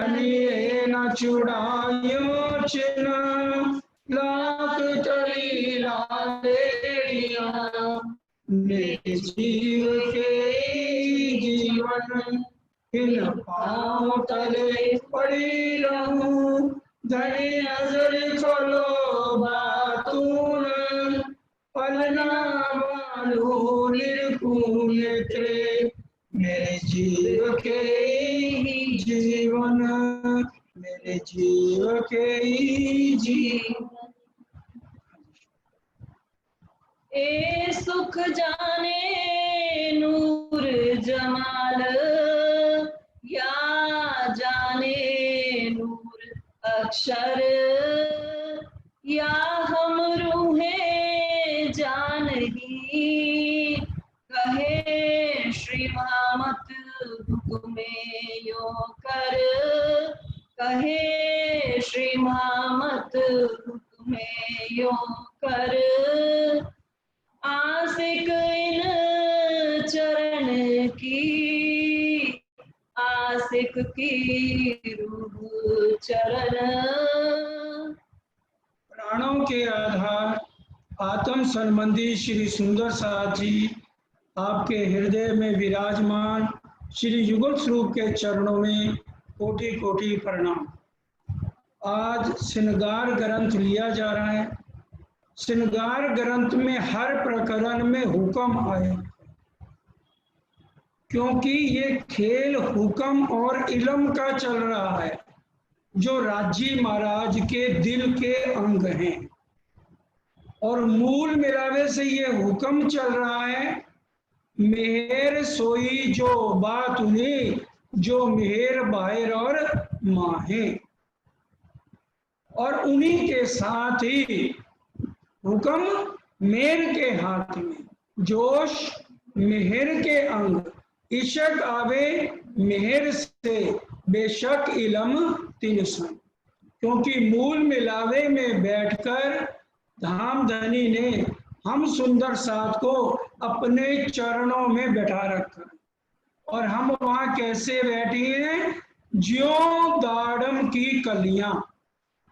धनिये न चुड़ायो चिन्ह लाख टली लाड़ेरिया मेरे जीव के जीवन इन पाँव तले पड़ी रहूं धनी नजर खोलो बातून पलना बालू निर्कूल के मेरे जीव के ही जीवन मेरे जीव के ही जीवन। ए सुख जाने नूर जमाल या जाने नूर अक्षर या हम रूहें जान ही कहे श्री महामत हुक्मे यो कर कहे श्री महामत हुक्मे यो कर आशिक इन चरण की आशिक की रूह चरण। प्राणों के आधार आत्म संबंधी श्री सुंदर साथ जी आपके हृदय में विराजमान श्री युगल स्वरूप के चरणों में कोटि कोटि प्रणाम। आज श्रृंगार ग्रंथ लिया जा रहा है। श्रृंगार ग्रंथ में हर प्रकरण में हुक्म आए क्योंकि ये खेल हुक्म और इल्म का चल रहा है जो राजी महाराज के दिल के अंग हैं और मूल मिलावे से ये हुक्म चल रहा है मेहर सोई जो बात उन्हीं जो मेहर बाहर और माहे और उन्हीं के साथ ही हुक्म मेहर के हाथ में जोश मेहर के अंग इशक आवे मेहर से बेशक इलम तिनसन क्योंकि मूल मिलावे में बैठकर धाम धनी ने हम सुंदर साथ को अपने चरणों में बैठा रखा और हम वहाँ कैसे बैठे हैं ज्यों दाड़म की कलियां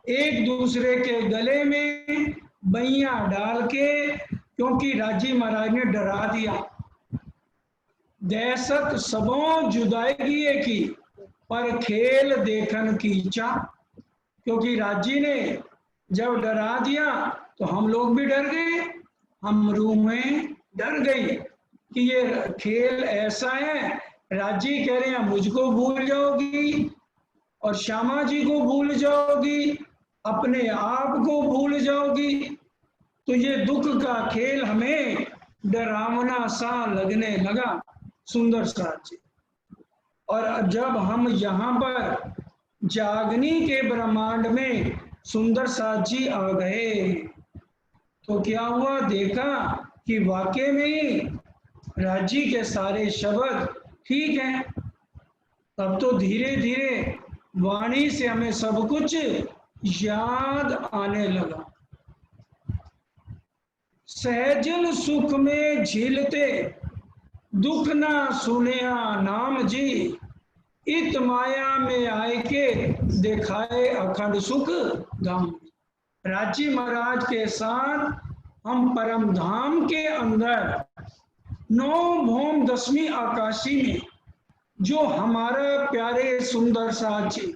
एक दूसरे के गले में बैया डाल के क्योंकि राजी महाराज ने डरा दिया दहशत सबों जुदाई की पर खेल देखन की चा क्योंकि राजी ने जब डरा दिया तो हम लोग भी डर गए हम रूम में डर गई कि ये खेल ऐसा है। राजी कह रहे हैं मुझको भूल जाओगी और श्यामा जी को भूल जाओगी अपने आप को भूल जाओगी तो ये दुख का खेल हमें डरावना सा लगने लगा सुंदर साथ जी। और जब हम यहाँ पर जागनी के ब्रह्मांड में सुंदर साथ जी आ गए तो क्या हुआ देखा कि वाकई में ही राजी के सारे शब्द ठीक हैं। तब तो धीरे धीरे वाणी से हमें सब कुछ याद आने लगा। सहजल सुख में झीलते दुख ना सुनिया नाम जी इत माया में आए के दिखाए अखंड सुख धाम। राजी महाराज के साथ हम परम धाम के अंदर 9 भौम 10वीं आकाशी में जो हमारा प्यारे सुंदर साथ जी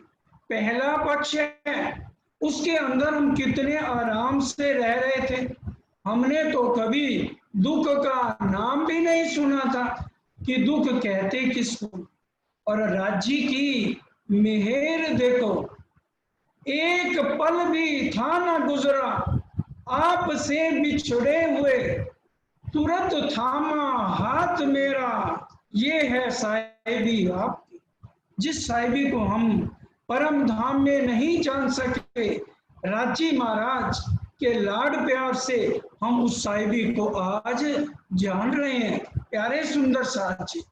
पहला पक्ष है उसके अंदर हम कितने आराम से रह रहे थे। हमने तो कभी दुख का नाम भी नहीं सुना था कि दुख कहते किसको। और राज्य की मेहर देखो एक पल भी था ना गुजरा आप से बिछड़े हुए तुरंत थामा हाथ मेरा ये है साहिबी आपकी। जिस साहिबी को हम परम धाम में नहीं जान सके राजी महाराज के लाड प्यार से हम उस साहिबी को आज जान रहे हैं। प्यारे सुंदर साथ जी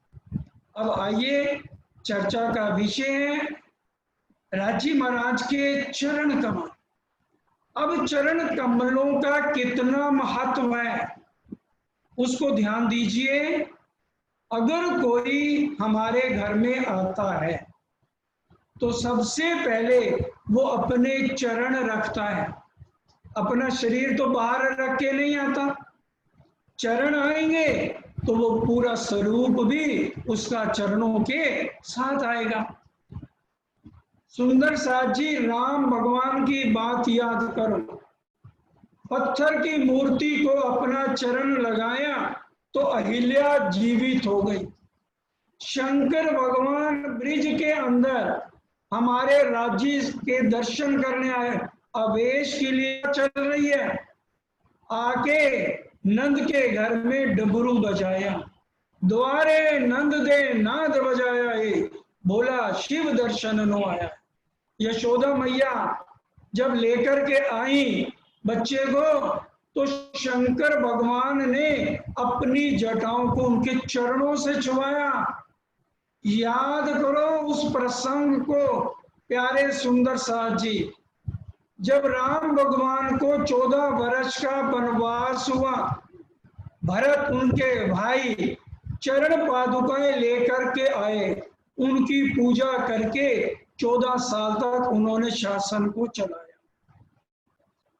अब आइए चर्चा का विषय है राजी महाराज के चरण कमल। अब चरण कमलों का कितना महत्व है उसको ध्यान दीजिए। अगर कोई हमारे घर में आता है तो सबसे पहले वो अपने चरण रखता है। अपना शरीर तो बाहर रख के नहीं आता, चरण आएंगे तो वो पूरा स्वरूप भी उसका चरणों के साथ आएगा। सुंदर साथ जी, राम भगवान की बात याद करो। पत्थर की मूर्ति को अपना चरण लगाया तो अहिल्या जीवित हो गई। शंकर भगवान ब्रिज के अंदर हमारे राज्य के दर्शन करने आए, आवेश के लिए चल रही है, आके नंद के घर में डमरू बजाया, द्वारे नंद दे नाद बजाया, बोला शिव दर्शन नो आया। यशोदा मैया जब लेकर के आई बच्चे को, तो शंकर भगवान ने अपनी जटाओं को उनके चरणों से छुआया। याद करो उस प्रसंग को प्यारे सुंदर साथ जी, जब राम भगवान को 14 वर्ष का वनवास हुआ, भरत उनके भाई चरण पादुकाएं लेकर के आए, उनकी पूजा करके 14 साल तक उन्होंने शासन को चलाया।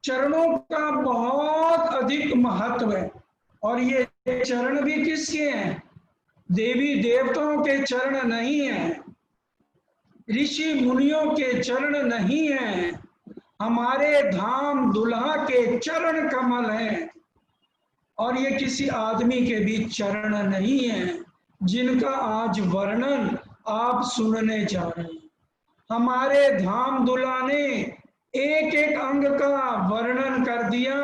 चरणों का बहुत अधिक महत्व है। और ये चरण भी किसके हैं? देवी देवताओं के चरण नहीं है, ऋषि मुनियों के चरण नहीं है, हमारे धाम दुल्हा के चरण कमल हैं। और ये किसी आदमी के भी चरण नहीं है, जिनका आज वर्णन आप सुनने जा रहे हैं। हमारे धाम दुल्हा ने एक एक अंग का वर्णन कर दिया,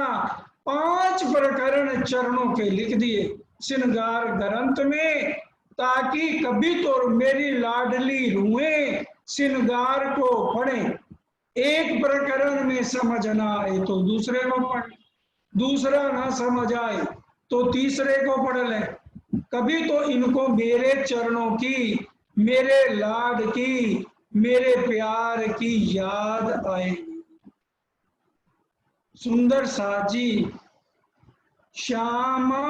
5 प्रकरण चरणों के लिख दिए श्रृंगार ग्रंथ में, ताकि कभी तो मेरी लाडली रूहें श्रृंगार को पढ़े। एक प्रकरण में समझ ना आए तो दूसरे को पढ़, दूसरा ना समझ आए तो तीसरे को पढ़ ले। कभी तो इनको मेरे चरणों की, मेरे लाड की, मेरे प्यार की याद आएगी। सुंदर साथ जी, श्यामा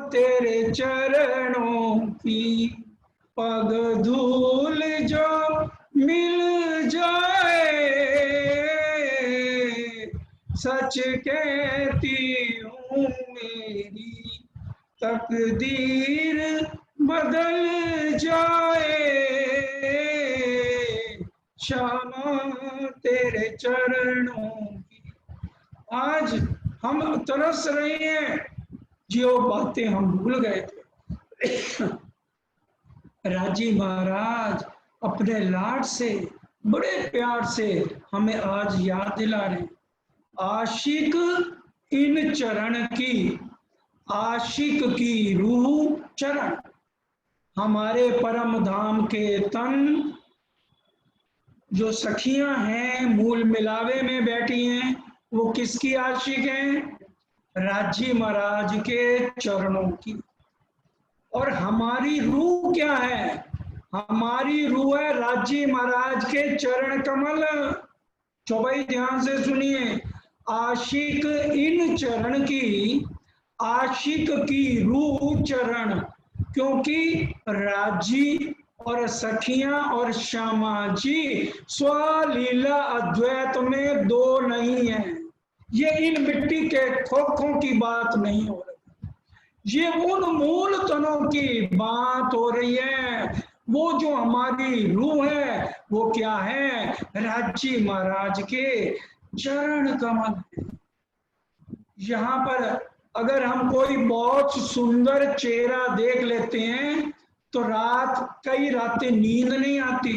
तेरे चरणों की पग धूल जो मिल जाए, सच कहती हूँ मेरी तकदीर बदल जाए। श्यामा तेरे चरणों की। आज हम तरस रहे हैं, जो बातें हम भूल गए थे। राजी महाराज अपने लाड से, बड़े प्यार से हमें आज याद दिला रहे। आशिक इन चरण की, आशिक की रूह चरण, हमारे परम धाम के तन। जो सखियां हैं मूल मिलावे में बैठी हैं, वो किसकी आशिक हैं? राजी महाराज के चरणों की। और हमारी रूह क्या है? हमारी रूह है राजी महाराज के चरण कमल। चौपाई ध्यान से सुनिए, आशिक इन चरण की, आशिक की रूह चरण, क्योंकि राजी और सखियां और श्यामा जी स्वलीला अद्वैत में दो नहीं है। ये इन मिट्टी के खोखों की बात नहीं हो रही, ये उन मूल तनों की बात हो रही है। वो जो हमारी रूह है वो क्या है? राजी महाराज के चरण कमल। यहाँ पर अगर हम कोई बहुत सुंदर चेहरा देख लेते हैं तो कई रातें नींद नहीं आती।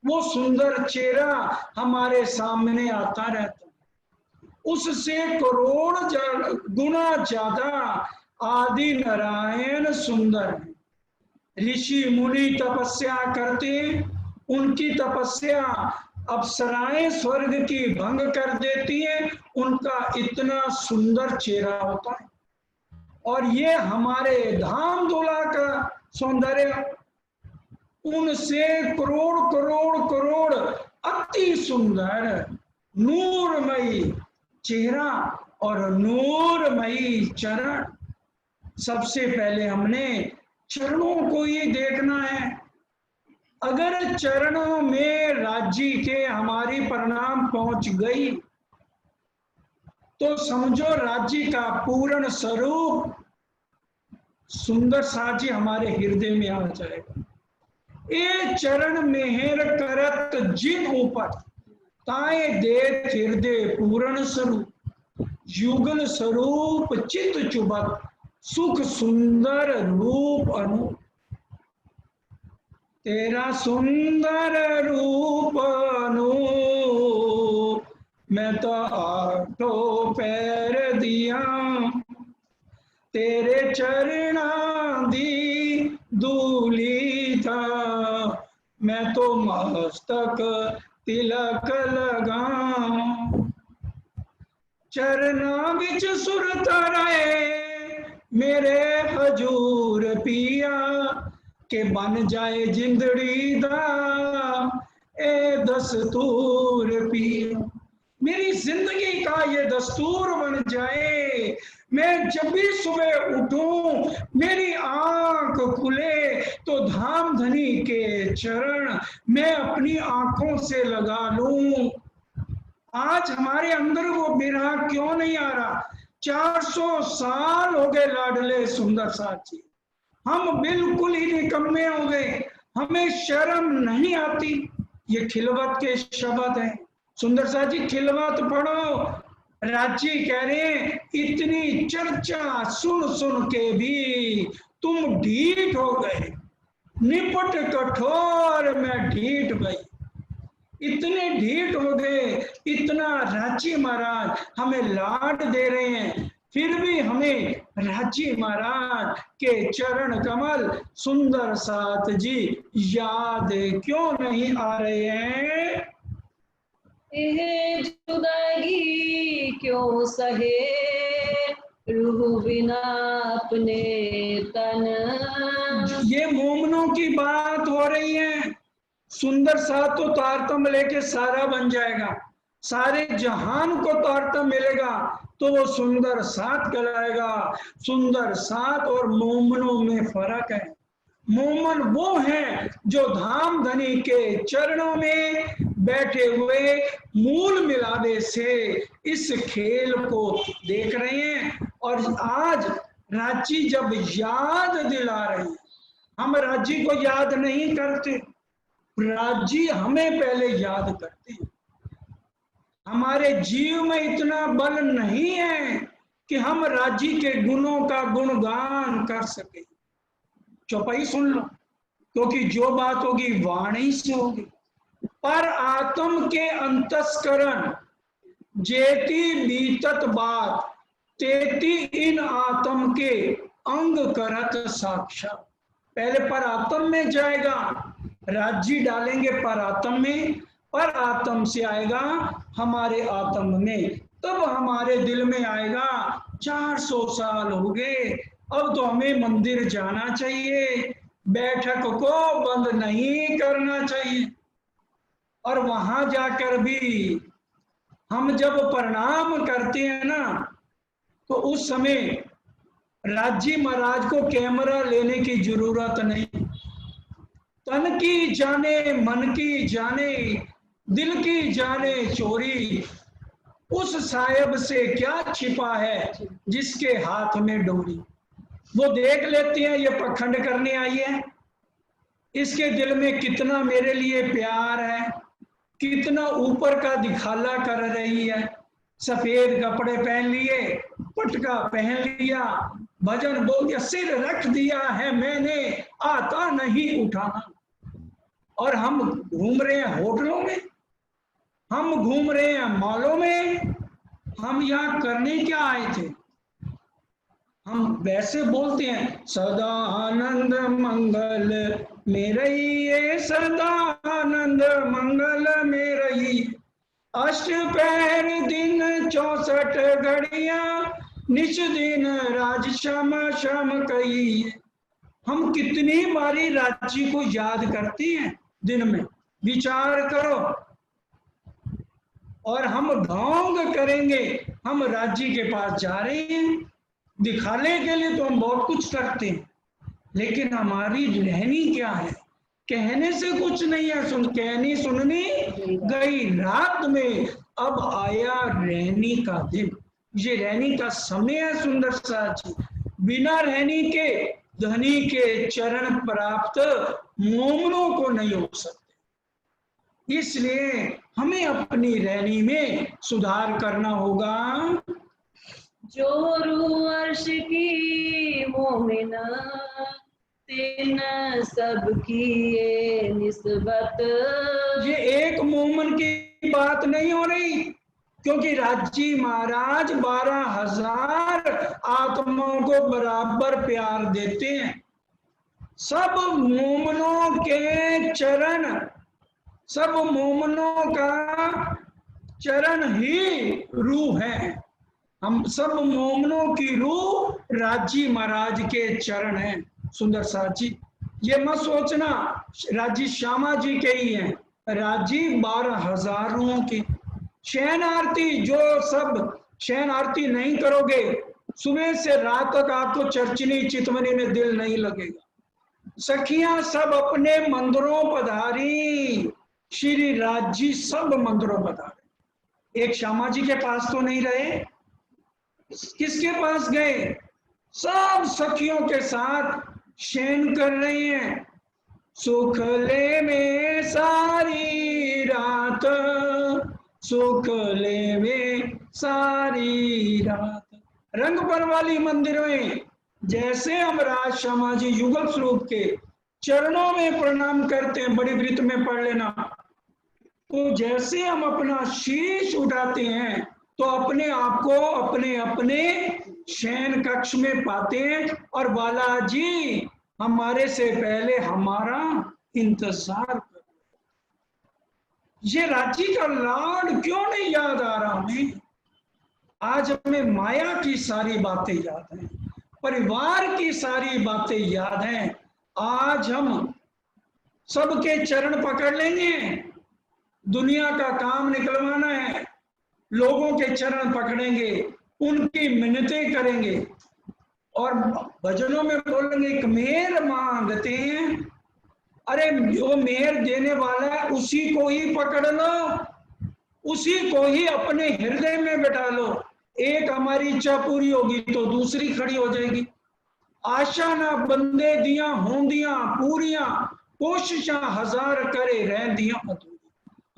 वो सुंदर चेहरा हमारे सामने आता रहता, उससे करोड़ गुना ज्यादा आदि नारायण सुंदर है। ऋषि मुनि तपस्या करते, उनकी तपस्या अप्सराएं स्वर्ग की भंग कर देती हैं, उनका इतना सुंदर चेहरा होता है। और ये हमारे धाम दूल्हा का सौंदर्य, उनसे करोड़ करोड़ करोड़ अति सुंदर नूरमयी चेहरा और नूरमयी चरण। सबसे पहले हमने चरणों को ही देखना है। अगर चरणों में राज्य के हमारी प्रणाम पहुंच गई तो समझो राज्य का पूर्ण स्वरूप सुंदर साथ जी हमारे हृदय में आ जाएगा। ए चरण मेहर करत जिन ऊपर ताए देत हृदय पूर्ण स्वरूप युगल स्वरूप चित चुबत सुख सुंदर रूप अनु। तेरा सुंदर रूप अनु मैं तो आठों पैर दिया तेरे चरणा दी दूली था मैं तो मस्तक तिलक लगा। चरना बिच सुरत रहे मेरे हजूर पिया के बन जाए जिंदड़ी दा ए दस्तूर पिया। मेरी जिंदगी का ये दस्तूर बन जाए। मैं जब भी सुबह उठूं मेरी आंख खुले तो धाम धनी के चरण मैं अपनी आंखों से लगा लूं। आज हमारे अंदर वो बिरहा क्यों नहीं आ रहा? 400 साल हो गए लाडले सुंदर साथ जी, हम बिल्कुल ही निकम्मे हो गए, हमें शर्म नहीं आती। ये खिलवत के शब्द हैं। सुंदर साथ जी खिलवत पढ़ो। राज्य कह रहे हैं इतनी चर्चा सुन सुन के भी तुम ढीठ हो गए, निपट कठोर मैं ढीठ गई। इतने ढीठ हो गए, इतना राज्य महाराज हमें लाड दे रहे हैं, फिर भी हमें राज्य महाराज के चरण कमल सुंदर साथ जी याद क्यों नहीं आ रहे हैं? यह जुदाई क्यों सहे रूह बिना अपने तन। ये मोमनों की बात हो रही है। सुंदर साथ तो तारतम लेके सारा बन जाएगा, सारे जहान को तारतम मिलेगा तो वो सुंदर साथ कहलाएगा। सुंदर साथ और मोमनों में फर्क है। मोमन वो हैं जो धाम धनी के चरणों में बैठे हुए मूल मिलावे से इस खेल को देख रहे हैं। और आज राज्य जब याद दिला रहे हैं, हम राज्य को याद नहीं करते, राज्य हमें पहले याद करते हैं। हमारे जीव में इतना बल नहीं है कि हम राज्य के गुणों का गुणगान कर सके। चौपाई सुन लो, क्योंकि जो बात होगी वाणी से होगी। पर आत्म के अंतस्करण जेती बीतत बात तेती इन आत्म के अंग करत साक्षात। पहले पर आत्म में जाएगा, राज्य डालेंगे पर आत्म में, पर आत्म से आएगा हमारे आत्म में, तब हमारे दिल में आएगा 400 साल हो गए, अब तो हमें मंदिर जाना चाहिए, बैठक को बंद नहीं करना चाहिए। और वहां जाकर भी हम जब प्रणाम करते हैं ना, तो उस समय राज्य महाराज को कैमरा लेने की जरूरत नहीं। तन की जाने मन की जाने दिल की जाने चोरी, उस साहिब से क्या छिपा है जिसके हाथ में डोरी। वो देख लेते हैं ये पखंड करने आई है, इसके दिल में कितना मेरे लिए प्यार है, कितना ऊपर का दिखाला कर रही है। सफेद कपड़े पहन लिए, पटका पहन लिया, भजन बोल दिया, सिर रख दिया है मैंने, आता नहीं उठाना। और हम घूम रहे हैं होटलों में, हम घूम रहे हैं मॉलों में। हम यहाँ करने क्या आए थे? हम वैसे बोलते हैं सदा आनंद मंगल में रहिए, सदा आनंद मंगल में रही, अष्ट पहर दिन 64 घड़ियां, निच दिन राज श्याम श्याम कही। हम कितनी बारी राज्य को याद करती हैं दिन में, विचार करो। और हम ढोंग करेंगे, हम राज्य के पास जा रहे हैं, दिखाने के लिए तो हम बहुत कुछ करते हैं, लेकिन हमारी रहनी क्या है कहने से कुछ नहीं है, कहनी सुननी गई रात में, अब आया रहनी का दिन। ये रहनी का समय है सुंदर साथ जी। बिना रहनी के धनी के चरण प्राप्त मोमनों को नहीं हो सकते। इसलिए हमें अपनी रहनी में सुधार करना होगा। जो रूह अर्श की मोमिन तिन सबकी ये निस्बत। ये एक मोमन की बात नहीं हो रही, क्योंकि राजी महाराज 12,000 आत्माओं को बराबर प्यार देते हैं। सब मोमनों के चरण, सब मोमनों का चरण ही रूह है। हम सब मोमनों की रूह राजी महाराज के चरण हैं सुंदर साथ जी। ये मत सोचना राजी श्यामा जी के ही हैं, राजी 12,000 की शयन आरती। जो सब शयन आरती नहीं करोगे, सुबह से रात तक आपको चर्चनी चितवनी में दिल नहीं लगेगा। सखियां सब अपने मंदिरों पधारी, श्री राजी सब मंदिरों पधारे। एक श्यामा जी के पास तो नहीं रहे, किसके पास गए? सब सखियों के साथ शयन कर रही हैं। सुख ले में सारी रात, सुख ले में सारी रात। रंगपर वाली मंदिर में जैसे हम राज श्यामा जी युगल स्वरूप के चरणों में प्रणाम करते हैं, बड़ी वृत्त में पढ़ लेना, तो जैसे हम अपना शीश उठाते हैं तो अपने आप को अपने अपने शयन कक्ष में पाते हैं, और बालाजी हमारे से पहले हमारा इंतजार कर। ये राज्य का लाड क्यों नहीं याद आ रहा हमें? आज हमें माया की सारी बातें याद हैं, परिवार की सारी बातें याद हैं। आज हम सबके चरण पकड़ लेंगे, दुनिया का काम निकलवाना है, लोगों के चरण पकड़ेंगे, उनकी मिन्नतें करेंगे और भजनों में बोलेंगे एक मेहर मांगते हैं। अरे जो मेहर देने वाला है उसी को ही पकड़ लो, उसी को ही अपने हृदय में बैठा लो। एक हमारी इच्छा पूरी होगी तो दूसरी खड़ी हो जाएगी। आशा ना बंदे दिया होंदियां पूरियां, कोशिशां हजार करे रह दिया अधूरी।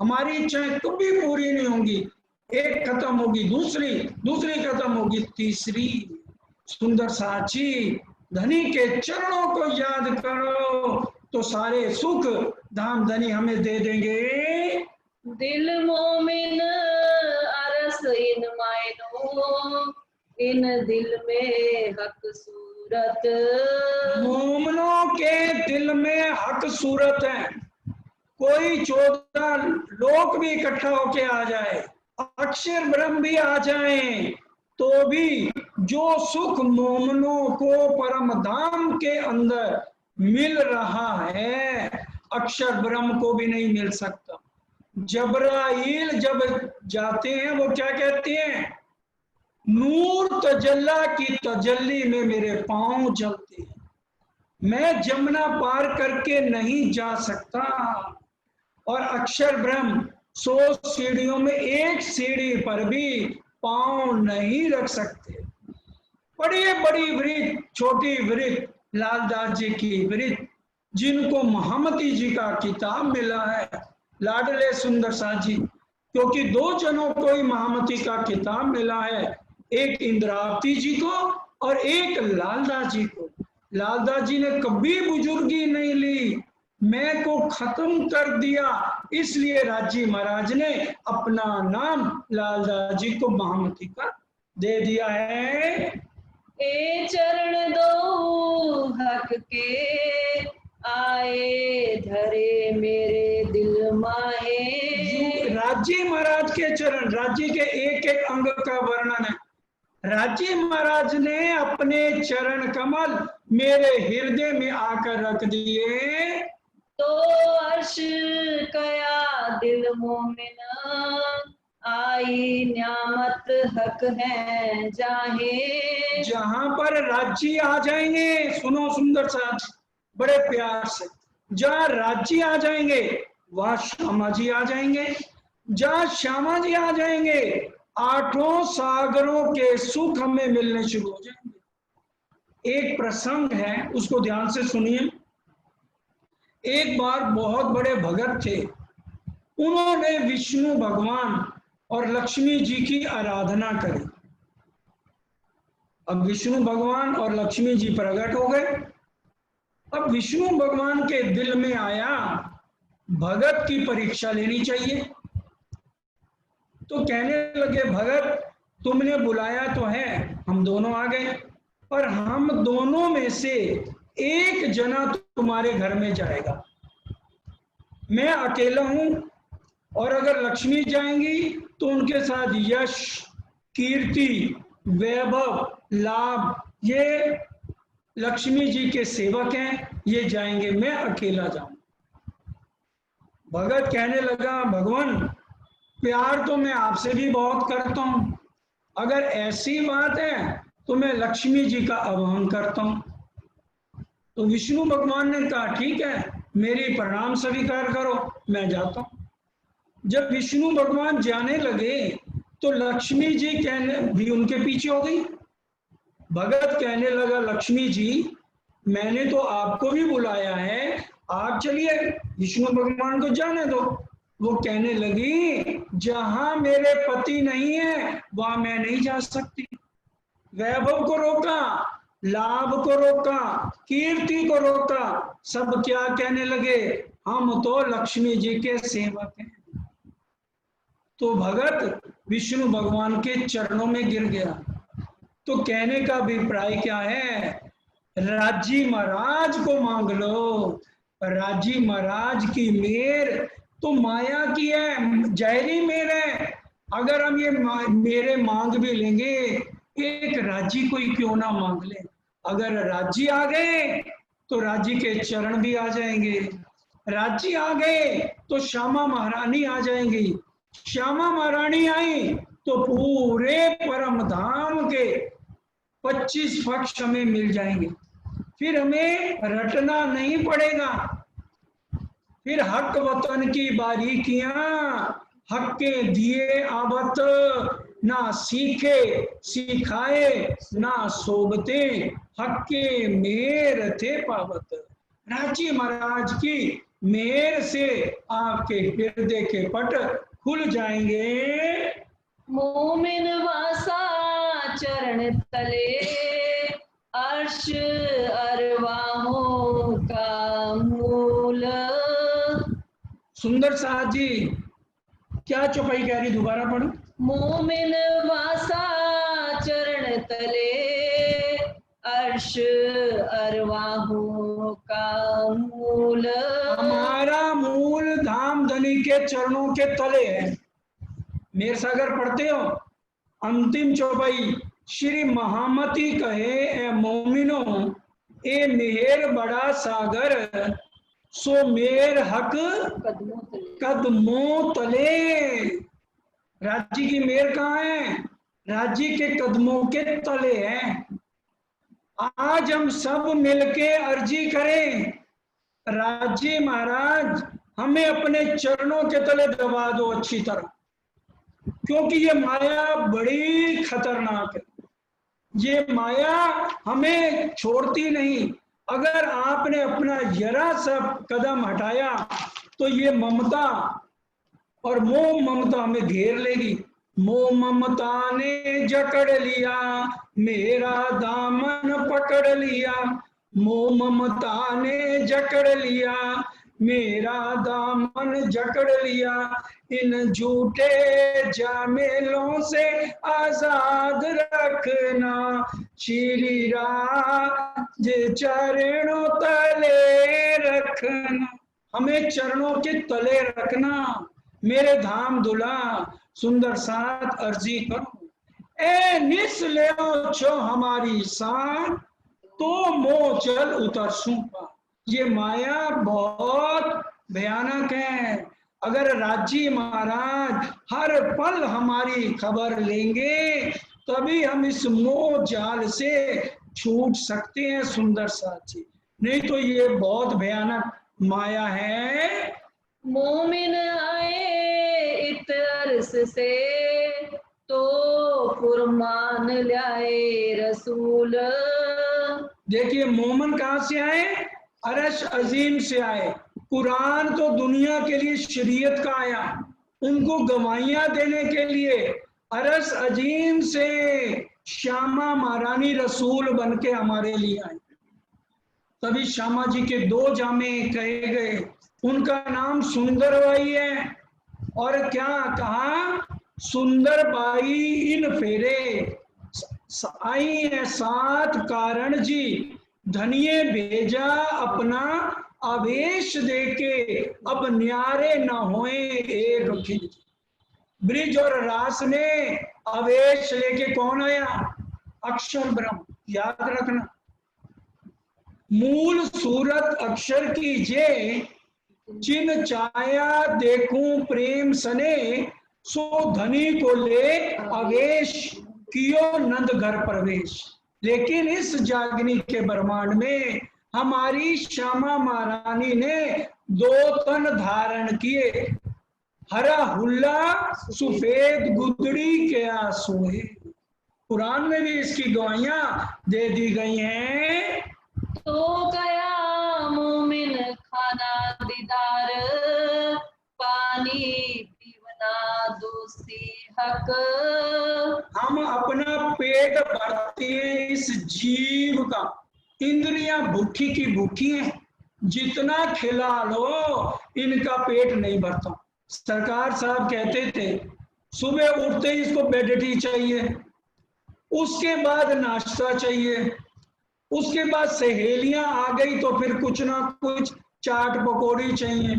हमारी इच्छाएं कभी पूरी नहीं होंगी, एक खत्म होगी दूसरी, दूसरी खत्म होगी तीसरी। सुंदर साची, धनी के चरणों को याद करो तो सारे सुख धाम धनी हमें दे देंगे। दिल मोमिन अरस इन मायनों, इन दिल में हक सूरत। मोमनों के दिल में हक सूरत है। कोई 14 लोग भी इकट्ठा होके आ जाए, अक्षर ब्रह्म भी आ जाए, तो भी जो सुख मोमनों को परम धाम के अंदर मिल रहा है, अक्षर ब्रह्म को भी नहीं मिल सकता। जबराइल जब जाते हैं वो क्या कहते हैं? नूर तजल्ला की तजल्ली में मेरे पांव जलते हैं, मैं जमुना पार करके नहीं जा सकता। और अक्षर ब्रह्म 100 सीढ़ियों में एक सीढ़ी पर भी पांव नहीं रख सकते। बड़ी बड़ी वृत्त, छोटी वृत्त, लालदास जी की वृत्त, जिनको महामती जी का किताब मिला है, लाडले सुंदर साथ जी, क्योंकि 2 जनों को ही महामती का किताब मिला है, एक इंद्रावती जी को और एक लालदास जी को। लालदास जी ने कभी बुजुर्गी नहीं ली, मैं को खत्म कर दिया, इसलिए राजी महाराज ने अपना नाम लालदास जी को महामती का दे दिया है। ए चरण दो हक के आए धरे मेरे दिल माहे। राजी महाराज के चरण, राजी के एक एक अंग का वर्णन है। राजी महाराज ने अपने चरण कमल मेरे हृदय में आकर रख दिए। तो अर्श कया दिल मोमिन आई न्यामत हक है जाहे। जहां पर राजी आ जाएंगे, सुनो सुंदर साथ, बड़े प्यार से, जहाँ राज्य आ जाएंगे वहां श्यामा जी आ जाएंगे, जहाँ श्यामा जी आ जाएंगे आठों सागरों के सुख हमें मिलने शुरू हो जाएंगे। एक प्रसंग है, उसको ध्यान से सुनिए। एक बार बहुत बड़े भगत थे, उन्होंने विष्णु भगवान और लक्ष्मी जी की आराधना करी। अब विष्णु भगवान और लक्ष्मी जी प्रकट हो गए। अब विष्णु भगवान के दिल में आया भगत की परीक्षा लेनी चाहिए। तो कहने लगे, भगत तुमने बुलाया तो है, हम दोनों आ गए, पर हम दोनों में से एक जना तुम्हारे घर में जाएगा। मैं अकेला हूं, और अगर लक्ष्मी जाएंगी तो उनके साथ यश, कीर्ति, वैभव, लाभ, ये लक्ष्मी जी के सेवक हैं, ये जाएंगे, मैं अकेला जाऊं। भगत कहने लगा, भगवान प्यार तो मैं आपसे भी बहुत करता हूं, अगर ऐसी बात है तो मैं लक्ष्मी जी का आह्वान करता हूं। तो विष्णु भगवान ने कहा, ठीक है, मेरी प्रणाम स्वीकार करो, मैं जाता हूं। जब विष्णु भगवान जाने लगे तो लक्ष्मी जी कहने भी उनके पीछे हो गई। भगत कहने लगा, लक्ष्मी जी मैंने तो आपको भी बुलाया है, आप चलिए, विष्णु भगवान को जाने दो। वो कहने लगी, जहां मेरे पति नहीं है वहां मैं नहीं जा सकती। वैभव को रोका, लाभ को रोका, कीर्ति को रोका, सब क्या कहने लगे, हम तो लक्ष्मी जी के सेवक हैं। तो भगत विष्णु भगवान के चरणों में गिर गया। तो कहने का अभिप्राय क्या है, राजी महाराज को मांग लो। राजी महाराज की मेर तो माया की है, जहरी मेर है। अगर हम ये मेरे मांग भी लेंगे, एक राजी कोई क्यों ना मांग ले। अगर राजी आ गए तो राजी के चरण भी आ जाएंगे, राजी आ गए तो श्यामा महारानी आ जाएंगी, श्यामा महारानी आई तो पूरे परम धाम के 25 पक्ष हमें मिल जाएंगे। फिर हमें रटना नहीं पड़ेगा। फिर हक वतन की बारीकियां हक के दिए आवत, ना सीखे सिखाए ना सोबते, हक के मेर थे पावत। राजी महाराज की मेर से आपके हृदय के पट खुल जाएंगे। मोमिन वासा चरण तले, अर्श अरवाहों का मूल। सुंदर साहब जी क्या चौपाई कह रही, दोबारा पढ़ो। मोमिन वासा चरण तले, अर्श अरवाहों का मूल। हमारा मूल धाम धनी के चरणों के तले है। मेर सागर पढ़ते हो, अंतिम चौपाई, श्री महामती कहे ए मोमिनो, ए मेहर बड़ा सागर, सो मेर हक कदमों तले। राज्य की मेर कहाँ है, राज्य के कदमों के तले है। आज हम सब मिलके अर्जी करें, राज्य महाराज हमें अपने चरणों के तले दबा दो अच्छी तरह, क्योंकि ये माया बड़ी खतरनाक है। ये माया हमें छोड़ती नहीं। अगर आपने अपना जरा सा कदम हटाया तो ये ममता और मोह ममता हमें घेर लेगी। मोह ममता ने जकड़ लिया, मेरा दामन पकड़ लिया। मोह ममता ने जकड़ लिया, मेरा दामन जकड़ लिया। इन झूठे जामेलों से आजाद रखना, श्री राज चरणों तले रखना। हमें चरणों के तले रखना। मेरे धाम दुला सुंदर साथ अर्जी करो, ए निस ले छो हमारी शान, तो मोह चल उतर सूपा। ये माया बहुत भयानक है। अगर राज्य महाराज हर पल हमारी खबर लेंगे तभी हम इस मोह जाल से छूट सकते हैं सुंदर साथी, नहीं तो ये बहुत भयानक माया है। मोमिन आए इत अर्स से तो फुरमान लाए रसूल। देखिए मोमन कहाँ से आए? अरश अजीम से आए। कुरान तो दुनिया के लिए शरीयत का आया, उनको गवाहियां देने के लिए अरश अजीम से श्यामा महारानी रसूल बन के हमारे लिए आए। तभी श्यामा जी के 2 जामे कहे गए। उनका नाम सुंदरबाई है, और क्या कहा? सुंदर बाई इन फेरे आई है 7 कारण जी, धनिये भेजा अपना आवेश देके, अब न्यारे न होए एक खिंच। ब्रिज और रास ने आवेश लेके कौन आया? अक्षर ब्रह्म। याद रखना, मूल सूरत अक्षर की जे, चिन्ह छाया देखूं प्रेम सने, सो धनी को ले आवेश, कियो नंद घर प्रवेश। लेकिन इस जागनी के ब्रह्मांड में हमारी श्यामा महारानी ने 2 तन धारण किए, हरा हुल्ला सफेद गुदड़ी क्या सोए। कुरान में भी इसकी गवाहियां दे दी गई हैं। तो गया मोमिन खाना दीदार, पानी पीवना दोस्ती हक। हम अपना पेट भरते हैं इस जीव का, इंद्रियां भूखी की भूखी हैं, जितना खिला लो इनका पेट नहीं भरता। सरकार साहब कहते थे सुबह उठते ही इसको बेड टी चाहिए, उसके बाद नाश्ता चाहिए, उसके बाद सहेलियां आ गई तो फिर कुछ ना कुछ चाट पकौड़ी चाहिए,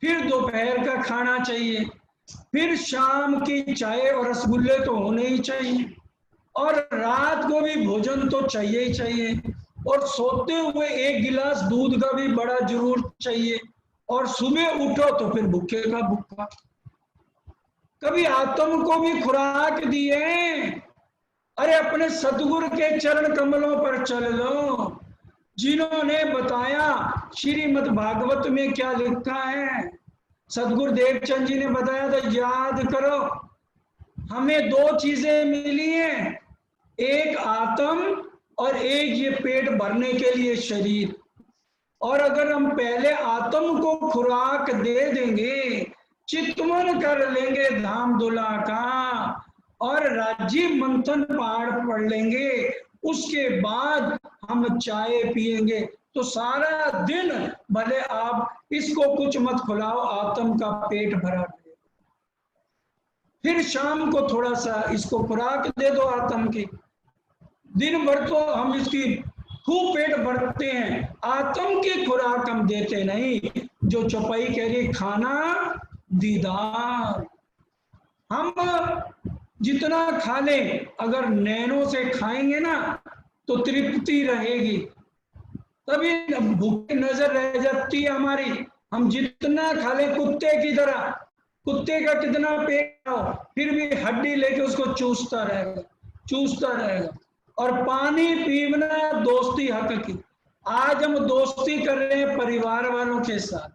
फिर दोपहर का खाना चाहिए, फिर शाम की चाय और रसगुल्ले तो होने ही चाहिए, और रात को भी भोजन तो चाहिए ही चाहिए, और सोते हुए 1 गिलास दूध का भी बड़ा जरूर चाहिए, और सुबह उठो तो फिर भूखे का भूखा। कभी आत्म को भी खुराक दिए। अरे अपने सतगुरु के चरण कमलों पर चल लो, जिन्होंने बताया श्रीमद् भागवत में क्या लिखा है। सतगुरु देवचंद जी ने बताया था, याद करो हमें 2 चीजें मिली हैं, एक आत्म और एक ये पेट भरने के लिए शरीर। और अगर हम पहले आत्म को खुराक दे देंगे, चितवन कर लेंगे धाम दुला का, और राजीव मंथन पहाड़ पढ़ लेंगे, उसके बाद हम चाय पिएंगे, तो सारा दिन भले आप इसको कुछ मत खिलाओ, आत्म का पेट भरा रहे। फिर शाम को थोड़ा सा इसको खुराक दे दो आत्म की, दिन भर तो हम इसकी खूब पेट भरते हैं, आत्म की खुराक हम देते नहीं। जो चौपाई कह रही खाना दीदार, हम जितना खा लें अगर नैनों से खाएंगे ना तो तृप्ति रहेगी, तभी भूखे नजर रह जाती है हमारी। हम जितना खा लें कुत्ते की तरह, कुत्ते का कितना पेट हो फिर भी हड्डी लेके उसको चूसता रहेगा, चूसता रहेगा। और पानी पीना दोस्ती हक की। आज हम दोस्ती कर रहे हैं परिवार वालों के साथ,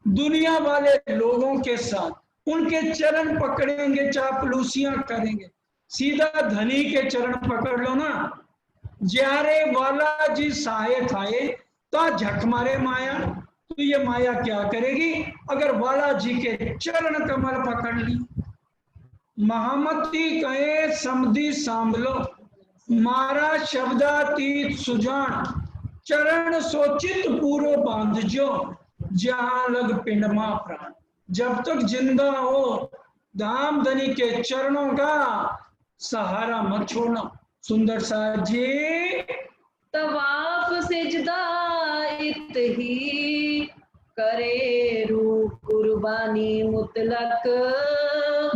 दुनिया वाले लोगों के साथ, उनके चरण पकड़ेंगे, चापलूसियां करेंगे। सीधा धनी के चरण पकड़ लो ना, ज्यारे वाला जी सहाय थाए ता झक मारे माया। तो ये माया क्या करेगी अगर वाला जी के चरण कमल पकड़ ली। महामती कहे समधी सांभलो, मारा शब्दातीत सुजान, चरण सोचित पूरो बांध जो, जहां लग पिंडमा प्राण। जब तक जिंदा हो धाम धनी के चरणों का सहारा मत छोड़ना। सुंदर साहब जी, तवाफ सिजदा इत ही करे रू कुर्बानी मुतलक।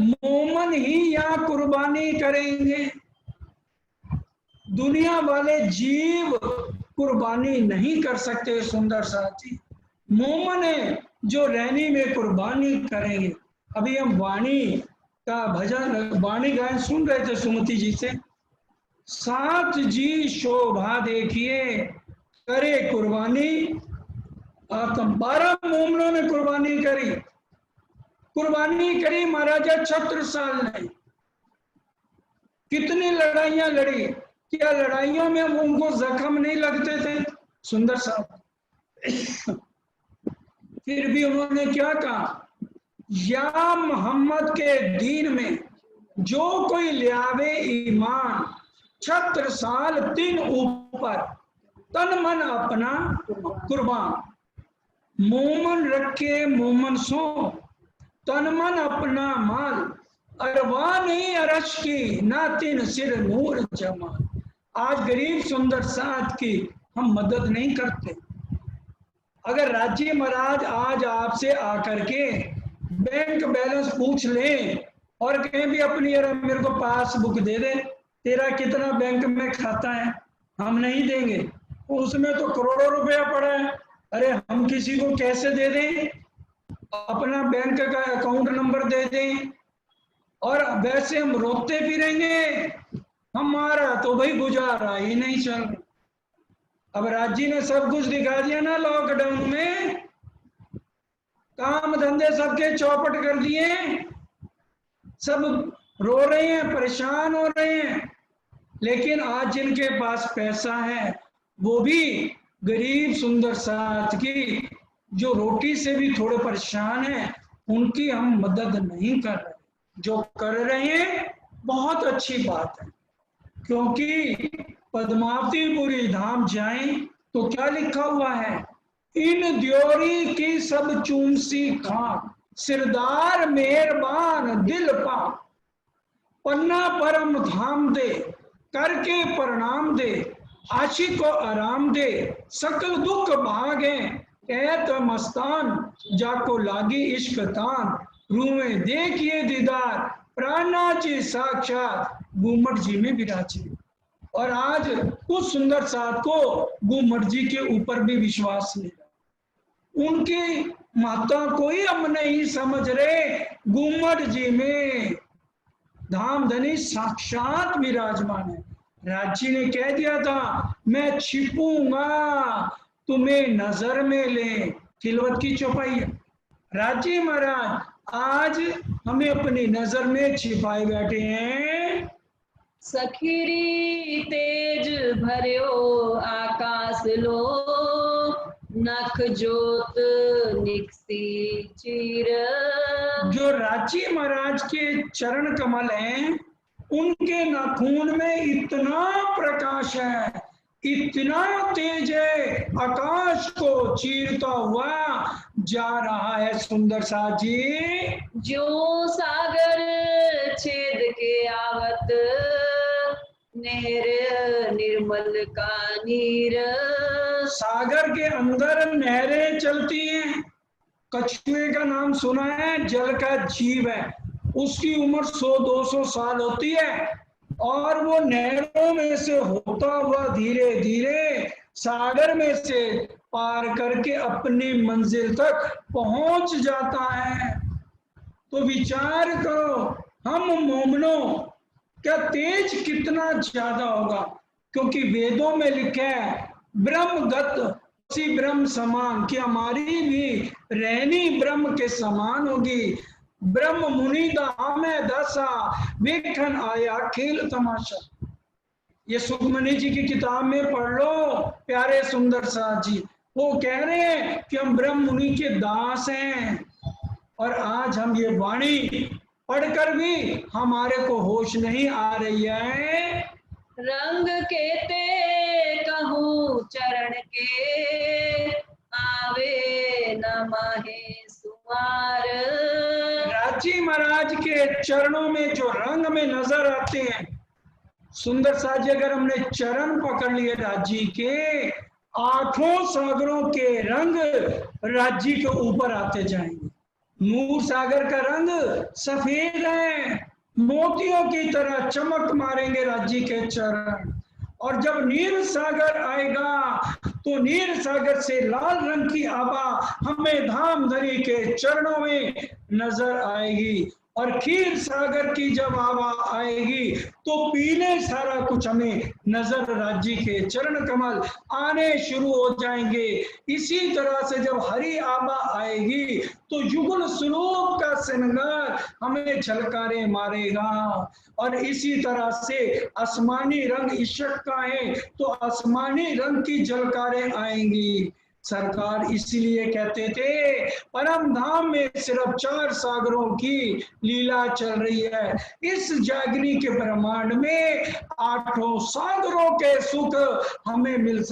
मोमन ही यहाँ कुर्बानी करेंगे, दुनिया वाले जीव कुर्बानी नहीं कर सकते। सुंदर साथी, मोमन है जो रैनी में कुर्बानी करेंगे। अभी हम वाणी का भजन, वाणी गायन सुन रहे थे सुमति जी से। साथ जी शोभा देखिए करे कुर्बानी, आत्म 12 मोमनों ने कुर्बानी करी महाराजा छत्रसाल ने। कितनी लड़ाइयां लड़ी, क्या लड़ाइयों में उनको जख्म नहीं लगते थे सुंदर साहब? फिर भी उन्होंने क्या कहा, या मोहम्मद के दीन में जो कोई लियावे ईमान, छत्रसाल तीन ऊपर तन मन अपना कुर्बान। मोमन रखे मोमन सो, तन मन अपना माल, अरवा नहीं अरश की ना तीन सिर नूर जमाल। आज गरीब सुंदर साथ की हम मदद नहीं करते। अगर राज्य महाराज आज आपसे आकर के बैंक बैलेंस पूछ लें और कहें भी अपनी यार मेरे को पासबुक दे दे, तेरा कितना बैंक में खाता है, हम नहीं देंगे, उसमें तो करोड़ों रुपया पड़ा है। अरे हम किसी को कैसे दे दें? अपना बैंक का अकाउंट नंबर दे दें और वैसे हम रोकते भी रहेंगे, हमारा तो भाई गुजारा ही नहीं चल रहा। अब राज्य ने सब कुछ दिखा दिया ना, लॉकडाउन में काम धंधे सबके चौपट कर दिए, सब रो रहे हैं, परेशान हो रहे हैं। लेकिन आज जिनके पास पैसा है वो भी गरीब सुंदर साथ की जो रोटी से भी थोड़े परेशान हैं, उनकी हम मदद नहीं कर रहे। जो कर रहे हैं बहुत अच्छी बात है, क्योंकि पद्मावतीपुरी धाम जाएं तो क्या लिखा हुआ है, इन द्योरी की सब चूमसी खां, सिरदार मेहरबान दिल पा, पन्ना परम धाम दे करके प्रणाम दे, आशिक को आराम दे सकल दुख भागे, कहत मस्तान जाको लागी इश्क तान, रूमे देखिए दीदार प्राणाची साक्षात गुम्मट जी में विराजे। और आज उस सुंदर साथ को गुम्मट जी के ऊपर भी विश्वास नहीं रहा, उनकी माता को ही हम नहीं समझ रहे, गुम्मट जी में धाम धनी साक्षात विराजमान है। राज्य ने कह दिया था मैं छिपूंगा तुम्हें नजर में ले, खिलवत की चौपाई। राज्य महाराज आज हमें अपनी नजर में छिपाए बैठे हैं। सखीरी तेज भर्यो आकाश लो, नख जोत निकसी चीर। जो राज्य महाराज के चरण कमल हैं, उनके नाखून में इतना प्रकाश है, इतना तेज है, आकाश को चीरता हुआ जा रहा है सुंदर साथ जी। जो सागर छेद के आवत, नेर निर्मल का नीर। सागर के अंदर नहरें चलती हैं। कछुए का नाम सुना है, जल का जीव है, उसकी उम्र 100-200 साल होती है और वो नहरों में से होता हुआ धीरे धीरे सागर में से पार करके अपनी मंजिल तक पहुंच जाता है। तो विचार करो हम मोमनों क्या तेज कितना ज्यादा होगा, क्योंकि वेदों में लिखा है ब्रह्मगत उसी ब्रह्म समान, कि हमारी भी रहनी ब्रह्म के समान होगी। ब्रह्म मुनि दामे दशा वेखन आया खेल तमाशा। ये सुखमणि जी की किताब में पढ़ लो प्यारे सुंदर साथ जी, वो कह रहे हैं कि हम ब्रह्म मुनि के दास हैं। और आज हम ये वाणी पढ़कर भी हमारे को होश नहीं आ रही है। रंग के ते कहूँ चरण के, आवे न माहे सुमार। राज्य महाराज के चरणों में जो रंग में नजर आते हैं सुंदर साथ जी, अगर हमने चरण पकड़ लिए राज्य के, 8 सागरों के रंग राज्य के ऊपर आते जाएंगे। नूर सागर का रंग सफेद है, मोतियों की तरह चमक मारेंगे राज्य के चरण। और जब नीर सागर आएगा तो नीर सागर से लाल रंग की आभा हमें धाम धनी के चरणों में नजर आएगी। और खीर सागर की जब हवा आएगी तो पीले सारा कुछ हमें नजर राज्य के चरण कमल आने शुरू हो जाएंगे। इसी तरह से जब हरी आभा आएगी तो युगल स्वरूप का श्रृंगार हमें झलकारे मारेगा। और इसी तरह से आसमानी रंग इश्क का है तो आसमानी रंग की झलकारें आएंगी। सरकार इसीलिए कहते थे परम धाम में सिर्फ 4 सागरों की लीला चल रही है। इस जागनी के ब्रह्मांड में 8 सागरों के सुख हमें मिल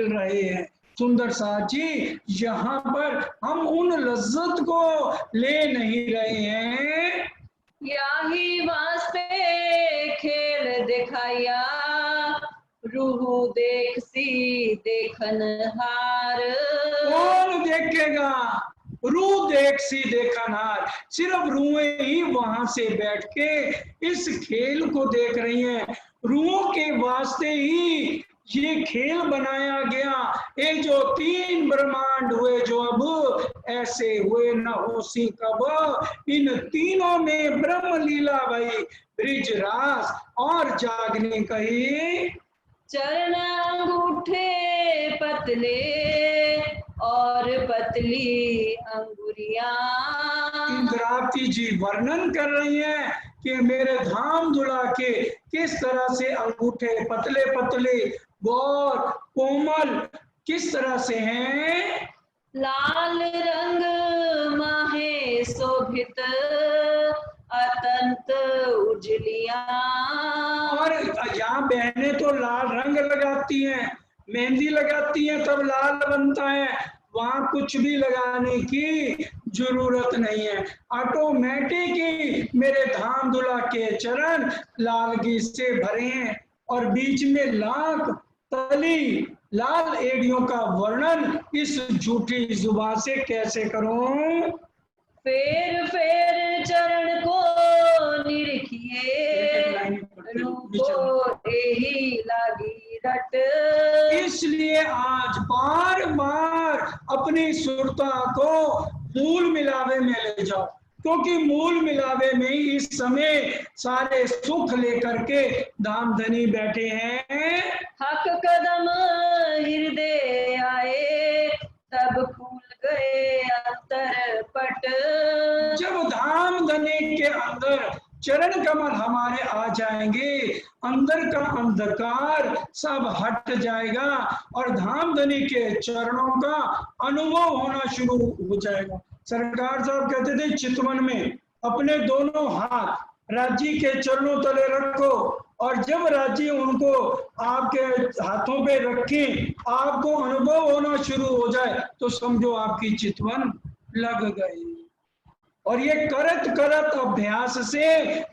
रहे हैं। सुंदर साथ जी, यहाँ पर हम उन लज्जत को ले नहीं रहे हैं। याही वास्ते खेल दिखाया, रूह देख सी देखन हार। कौन देखेगा? रूह देख सी देखन हार। सिर्फ रूहें ही वहां से बैठ के इस खेल को देख रही हैं। रूहों के वास्ते ही ये खेल बनाया गया। ये जो 3 ब्रह्मांड हुए जो अब ऐसे हुए न होसी कब। इन तीनों में ब्रह्म लीला भई ब्रिज रास और जागने कही। चरण अंगूठे पतले और पतली अंगुरियां। इंद्रावती जी वर्णन कर रही हैं कि मेरे धाम धुला के किस तरह से अंगूठे पतले पतले गौर कोमल किस तरह से हैं। लाल रंग माहे शोभित अतंत उजलियां। और यहाँ बहनें तो लाल रंग लगाती हैं, मेहंदी लगाती हैं तब लाल बनता है। वहां कुछ भी लगाने की जरूरत नहीं है, ऑटोमेटिक ही मेरे धाम धुला के चरण लालगी से भरे हैं। और बीच में लाख तली लाल एड़ियों का वर्णन इस झूठी जुबान से कैसे करूं। फेर फेर चरण को निरखिए, रूपो एही लागी रट। इसलिए आज बार बार अपनी सुरता को मूल मिलावे में ले जाओ, क्योंकि मूल मिलावे में ही इस समय सारे सुख लेकर के धाम धनी बैठे हैं। हक कदम हृदय आए, तब खुल गए अंतर पट। जब धाम धनी के अंदर चरण कमल हमारे आ जाएंगे, अंदर का अंधकार सब हट जाएगा और धाम धनी के चरणों का अनुभव होना शुरू हो जाएगा। सरकार साहब कहते थे चितवन में अपने दोनों हाथ राज्य के चरणों तले रखो, और जब राज्य उनको आपके हाथों पे रखे आपको अनुभव होना शुरू हो जाए तो समझो आपकी चितवन लग गई। और ये करत करत अभ्यास से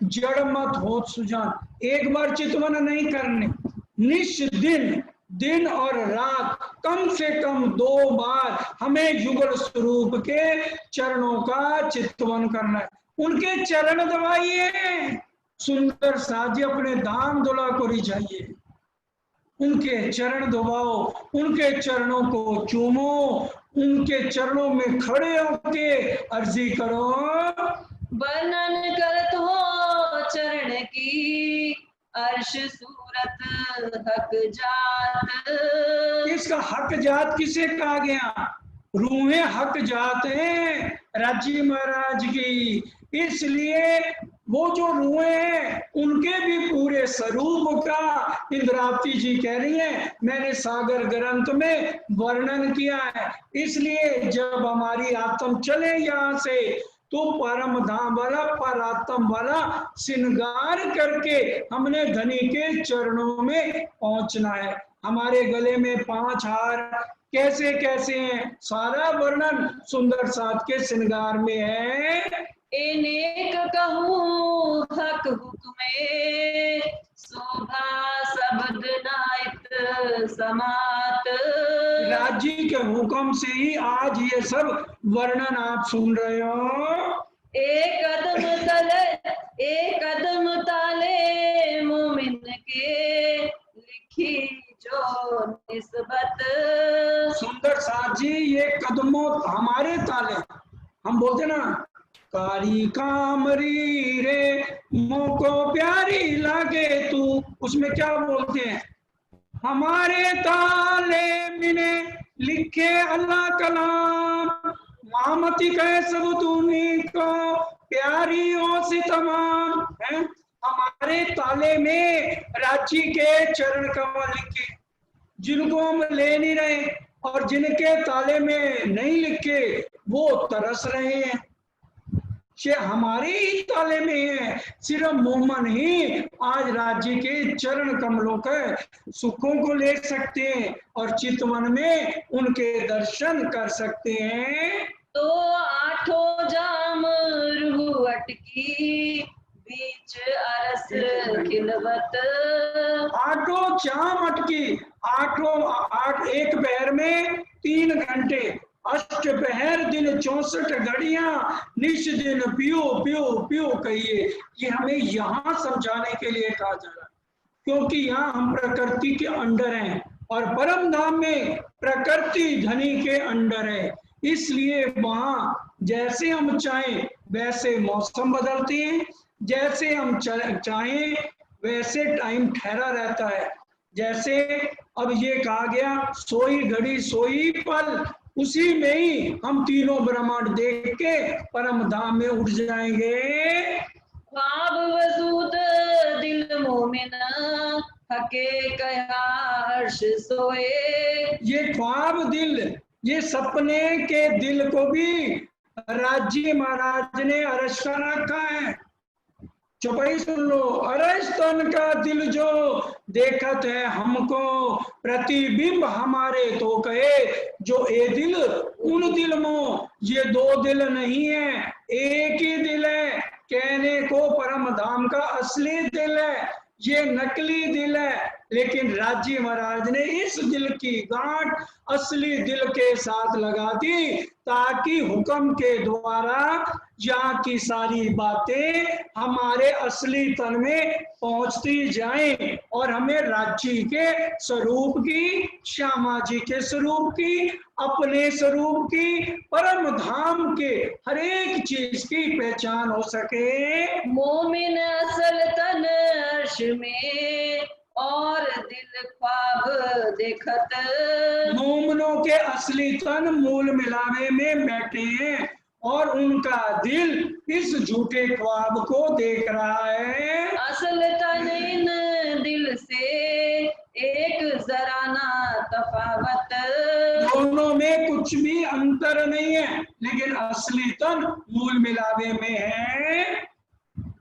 जड़ मत हो सुजान। एक बार चितवन नहीं करने, निष्दिन दिन और रात कम से कम 2 बार हमें युगल स्वरूप के चरणों का चितवन करना है। उनके चरण दबाइए। सुंदर साजी अपने धाम धुला को रिझाइए, उनके चरण दबाओ, उनके चरणों को चूमो, उनके चरणों में खड़े होके अर्जी करो। वर्णन करत हो चरण की, अर्श सूरत हक जात। इसका हक जात किसे कहा गया? रूहें हक जात हैं राज्य महाराज की। इसलिए वो जो रूहें हैं उनके भी पूरे स्वरूप का इंद्रावती जी कह रही हैं मैंने सागर ग्रंथ में वर्णन किया है। इसलिए जब हमारी आत्म चले यहाँ से तो परम धाम वाला परात्म वाला श्रृंगार करके हमने धनी के चरणों में पहुंचना है। हमारे गले में 5 हार कैसे कैसे हैं, सारा वर्णन सुंदर साथ के श्रृंगार में है। एनेक कहूँ हक हुक्मे, शोभा शब्द नाइत समात। राज्य के हुक्म से ही आज ये सब वर्णन आप सुन रहे हो। एक कदम ताले मोमिन के, लिखी जो निस्बत। सुंदर साथ जी ये कदमों हमारे ताले, हम बोलते ना कारी कामरी रे मोको प्यारी लागे तू। उसमें क्या बोलते हैं, हमारे ताले मिने लिखे अल्लाह कलाम, मामती कहे सब तूनी को प्यारी हो सी तमाम है। हमारे ताले में रांची के चरण कमल लिखे, जिनको हम ले नहीं रहे, और जिनके ताले में नहीं लिखे वो तरस रहे हैं। ये हमारे ही ताले में है। सिर्फ मोमन ही आज राज्य के चरण कमलों के सुखों को ले सकते हैं और चितवन में उनके दर्शन कर सकते हैं। तो आठों जाम रूह अटकी बीच अरस खिलवत। आठों जाम अटकी, एक पहर में 3 घंटे, अष्ट पहर दिन 64 घड़ियां, निश दिन पियो पियो पियो कहिए। ये हमें यहाँ समझाने के लिए कहा जा रहा है, क्योंकि यहाँ हम प्रकृति के अंडर हैं और परम धाम में प्रकृति धनी के अंडर है। इसलिए वहां जैसे हम चाहें वैसे मौसम बदलते हैं, जैसे हम चाहें वैसे टाइम ठहरा रहता है। जैसे अब ये कहा गया सोई घड़ी सोई पल, उसी में ही हम तीनों ब्रह्मांड देख के परम धाम में उठ जाएंगे। ख्वाब वजूद दिल मोमिन हके कया अर्श सोए। ये ख्वाब दिल, ये सपने के दिल को भी राज्य महाराज ने अरश का रखा है। चौपाई सुन लो, अरश तन का दिल जो देखत है हमको, प्रतिबिंब हमारे तो कहे जो ए दिल उन दिल मो। ये 2 दिल नहीं है, एक ही दिल है। कहने को परम धाम का असली दिल है, ये नकली दिल है। लेकिन राज्य महाराज ने इस दिल की गांठ असली दिल के साथ लगा दी, ताकि हुक्म के द्वारा यहाँ की सारी बातें हमारे असली तन में पहुंचती जाएं और हमें राज्य के स्वरूप की, श्यामा जी के स्वरूप की, अपने स्वरूप की, परम धाम के हर एक चीज की पहचान हो सके। मोमिन असल तन अर्श में और दिल ख्वाब देखत। मोमनों के असली तन मूल मिलावे में बैठे हैं और उनका दिल इस झूठे ख्वाब को देख रहा है। असल तन इन दिल से एक जरा ना तफावत। दोनों में कुछ भी अंतर नहीं है, लेकिन असली तन मूल मिलावे में है।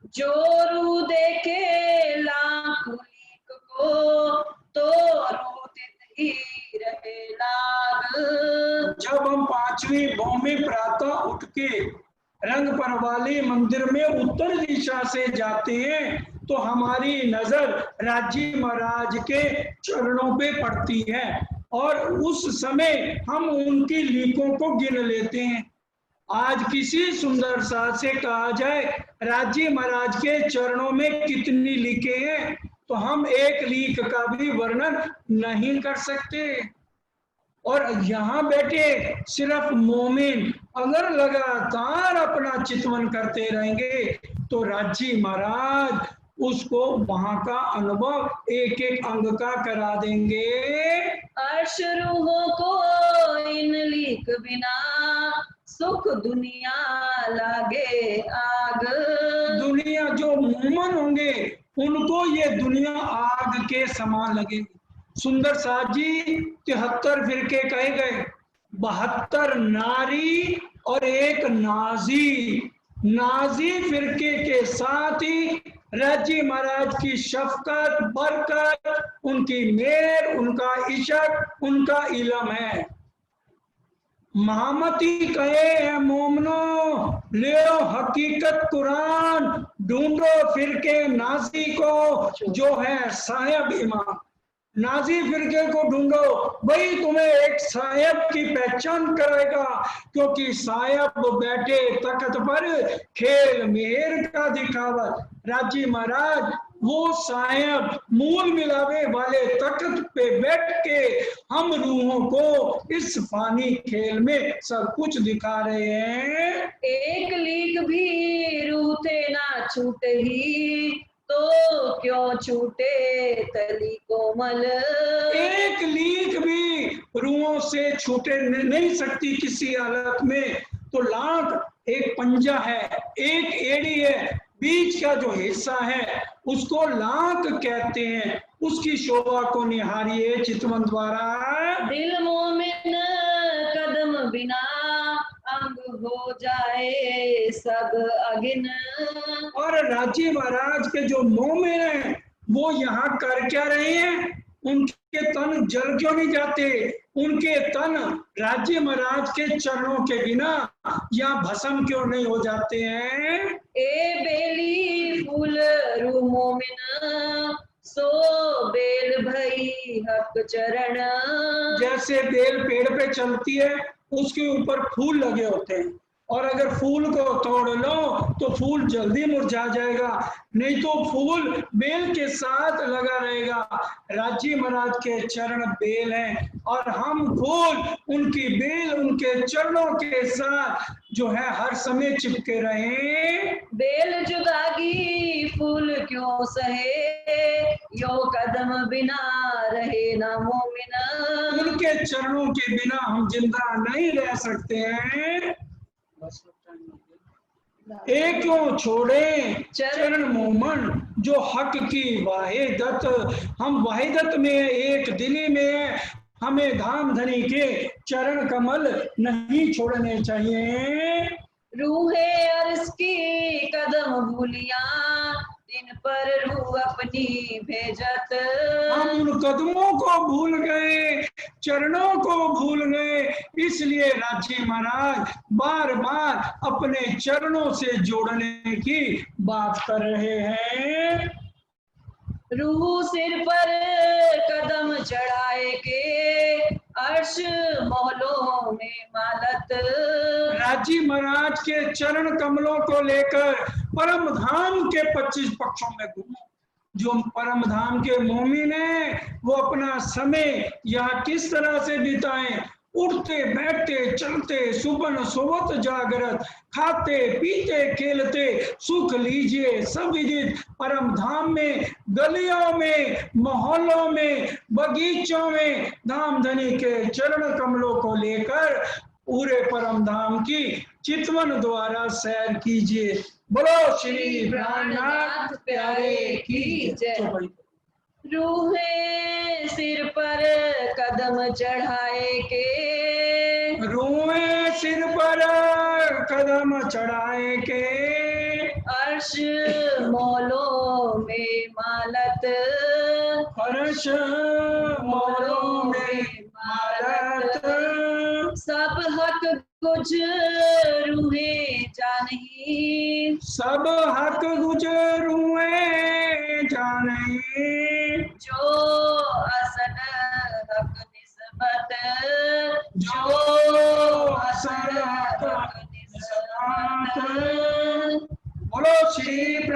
जो रू देखे लाख लीक को तो रूतित ही रहे लाग। जब हम 5वीं भूमि प्रातः उठ के रंग परवाली मंदिर में उत्तर दिशा से जाते हैं तो हमारी नजर राज्य महाराज के चरणों पे पड़ती है और उस समय हम उनकी लीकों को गिन लेते हैं। आज किसी सुंदर साथ से कहा जाए राज्य महाराज के चरणों में कितनी लीकें हैं, तो हम एक लीक का भी वर्णन नहीं कर सकते। और यहाँ बैठे सिर्फ मोमिन अगर लगातार अपना चितवन करते रहेंगे तो राज्य महाराज उसको वहां का अनुभव एक एक अंग का करा देंगे। अर्श रूहों को इन लीक बिना सुख दुनिया लागे आग। दुनिया जो मोमन होंगे उनको ये दुनिया आग के समान लगेगी। सुंदर साथ जी 73 फिरके कहे गए, 72 नारी और एक नाजी। नाजी फिरके के साथ ही राज्य महाराज की शफकत, बरकत, उनकी मेहर, उनका इशक, उनका इलम है। महामती कहे है मोमनो ले हकीकत कुरान, ढूंढो फिरके नाजी को जो है साहिब इमाम। नाजी फिरके को ढूंढो, वही तुम्हें एक साहिब की पहचान कराएगा, क्योंकि साहिब बैठे तख्त पर खेल मेहर का दिखावत। राजी महाराज वो साहेब मूल मिलावे वाले तख्त पे बैठ के हम रूहों को इस फानी खेल में सब कुछ दिखा रहे हैं। एक लीक भी रूह थे ना छूटे ही, तो क्यों छूटे तली कोमल। एक लीक भी रूहों से छूटे नहीं सकती किसी हालत में। तो लाख एक पंजा है, एक एड़ी है, बीच का जो हिस्सा है उसको लाख कहते हैं। उसकी शोभा को निहारिए चितवन द्वारा। दिल मोमिन कदम बिना अंग हो जाए सब अगिन। और राजी महाराज के जो मोमिन हैं वो यहाँ कर क्या रहे हैं? उनके तन जल क्यों नहीं जाते? उनके तन राजी महाराज के चरणों के बिना या भस्म क्यों नहीं हो जाते हैं? ए बेली फूल रू मोमिन, सो बेल भई हक चरण। जैसे बेल पेड़ पे चलती है उसके ऊपर फूल लगे होते हैं, और अगर फूल को तोड़ लो तो फूल जल्दी मुरझा जाएगा, नहीं तो फूल बेल के साथ लगा रहेगा। राजी महाराज के चरण बेल हैं और हम फूल उनकी बेल उनके चरणों के साथ जो है हर समय चिपके रहे। बेल जुदागी फूल क्यों सहे, यो कदम बिना रहे ना मोमिन। उनके चरणों के बिना हम जिंदा नहीं रह सकते हैं। एक क्यों छोड़े चरण मोमन, जो हक की वाहिदत, हम वाहिदत में एक दिली में, हमें धाम धनी के चरण कमल नहीं छोड़ने चाहिए। रूहे अर्ज की कदम भूलिया, इन पर रूह अपनी भेजत। हम उन कदमों को भूल गए, चरणों को भूल गए, इसलिए राजी महाराज बार बार अपने चरणों से जोड़ने की बात कर रहे हैं। रूह सिर पर कदम चढ़ाए के, अर्श मोहलों में मालत। राजी महाराज के चरण कमलों को लेकर परम धाम के 25 पक्षों में घूमो। जो परम धाम के मोमिन हैं वो अपना समय यहाँ किस तरह से बिताएं? उठते बैठते चलते सुबह सोवत जागरत, खाते पीते खेलते सुख लीजिए सब विदित परम धाम में, गलियों में, मोहल्लों में, बगीचों में धाम धनी के चरण कमलों को लेकर पूरे परम धाम की चितवन द्वारा सैर कीजिए। बोलो श्री प्राणनाथ प्यारे की जय। रूहे सिर पर कदम चढ़ाए के, रूहे सिर पर कदम चढ़ाए के, अर्श मौलों में मालत। फर्श मौलों में मालत। सब हक कुछ रूहे जानी, सब हक गुजरूए जाने, जो असल हक निस्बत, जो असल हक निस्बत। बोलो श्री